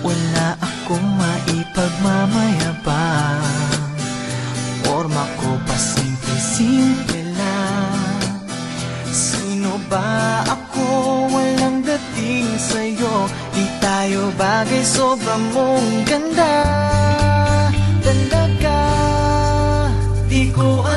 Wala akong maipagmamayabang, forma ko pa simple-simple lang. Sino ba ako? Walang dating sa'yo. Di tayo bagay, sobrang mong ganda. Talaga, di ko